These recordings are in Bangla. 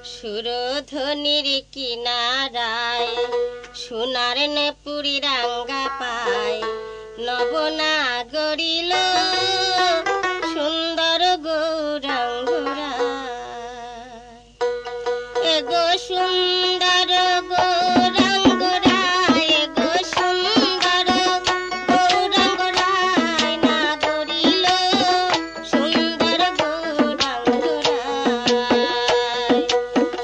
সুরধ্বনির কিনারায় সোনার নেপুরি রাঙ্গা পায় নবনা গড়িল সুন্দর গৌরাঙ্গুরা এগো সুন্দর গৌরাঙ্গুরায় এগো সুন্দর গৌরাঙ্গুরায় না গড়িল সুন্দর গৌরাঙ্গুরায়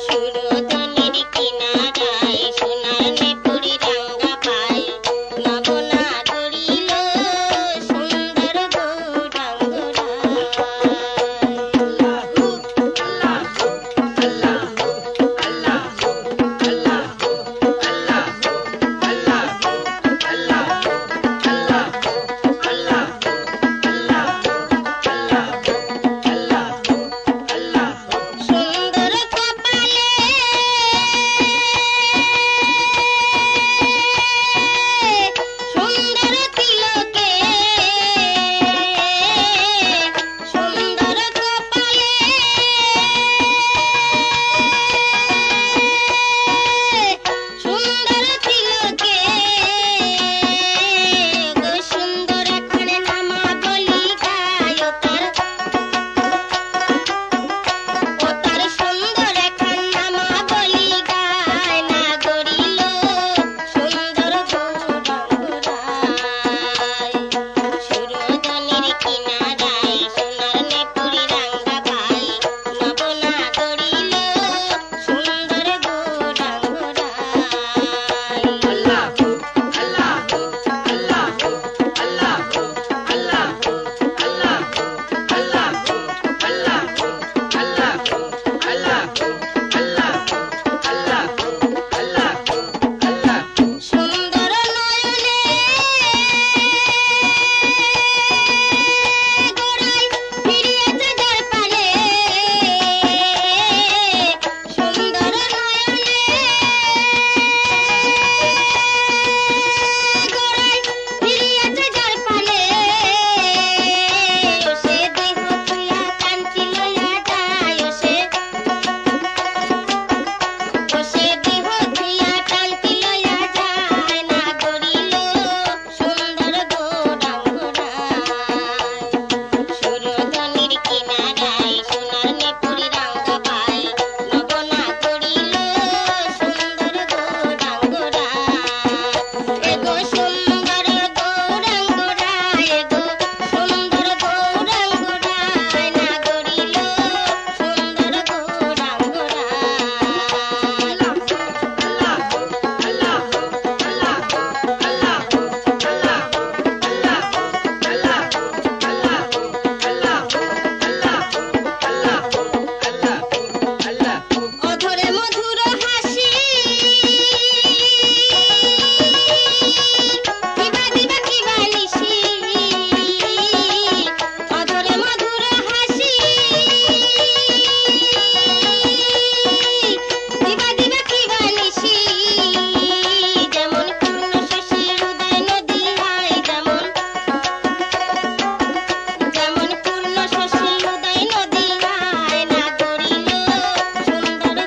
সুরধ্বনির কিনারায় সোনার নেপুরি রাঙ্গা পায় নবনা গড়িল সুন্দর সুন্দর কপালে সুন্দর তিলকে সুন্দর কপালে সুন্দর তিলকে গো সুন্দর এখন নামা বলি গায় ও তার সুন্দর এখন নামা বলি গায় না গড়িল সুন্দর গৌরাঙ্গুরায় সুরধ্বনির কিনারায় সোনার নেপুরি রাঙ্গা পায় নবনা গড়িল সুন্দর গৌরাঙ্গুরায় সুন্দর নয়নে গোড়ায় ফিরিয়েছে যার পানে সুন্দর নয়নে গোড়ায় ফিরিয়েছে যার পানে সে দেহ থুইয়া কান্তি লইয়া যায় সে দেহ থুইয়া কান্তি লইয়া যায় না গড়িল সুন্দর গৌরাঙ্গুরায় সুরধ্বনির কিনারায় সোনার নেপুরি রাঙ্গা পায় নবনা গড়িল সুন্দর গৌরাঙ্গুরায় এগো সুন্দর গৌরাঙ্গুরায় এগো সুন্দর গৌরাঙ্গুরায় না গড়িল সুন্দর গৌরাঙ্গুরায় অধরে মধুর হাসি কিবা দিবা কিবা নিশি অধরে মধুর হাসি কিবা দিবা কিবা নিশি যেমন পূর্ণ শশী হৃদয় নদী হয় যেমন পূর্ণ শশী হৃদয় নদী হয় না গড়িল সুন্দর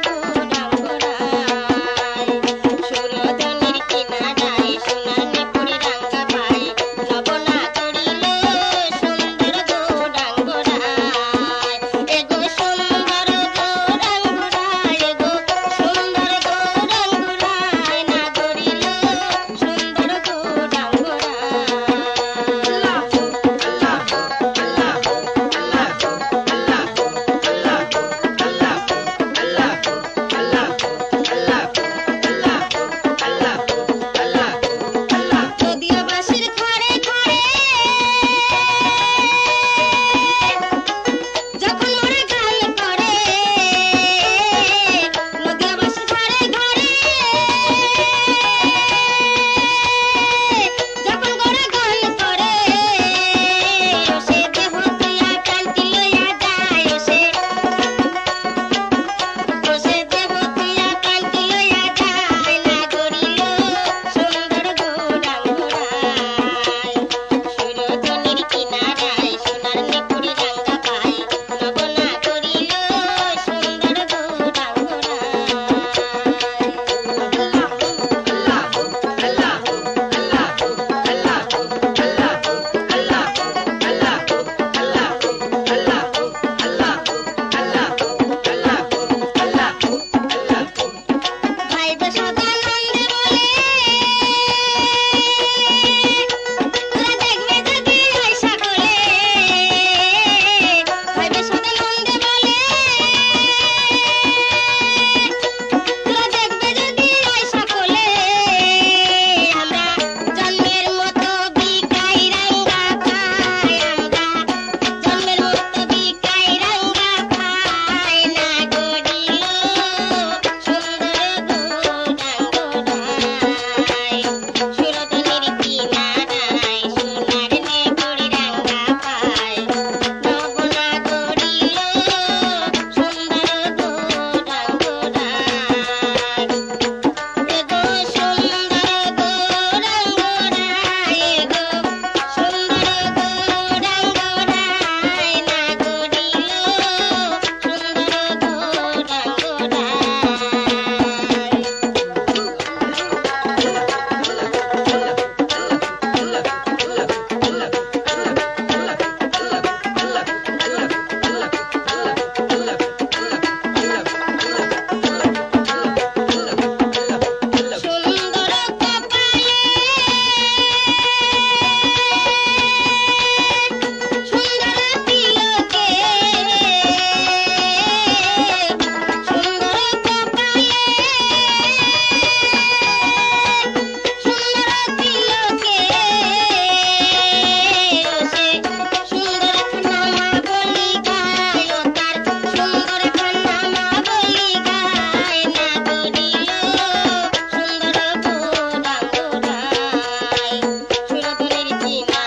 চিনা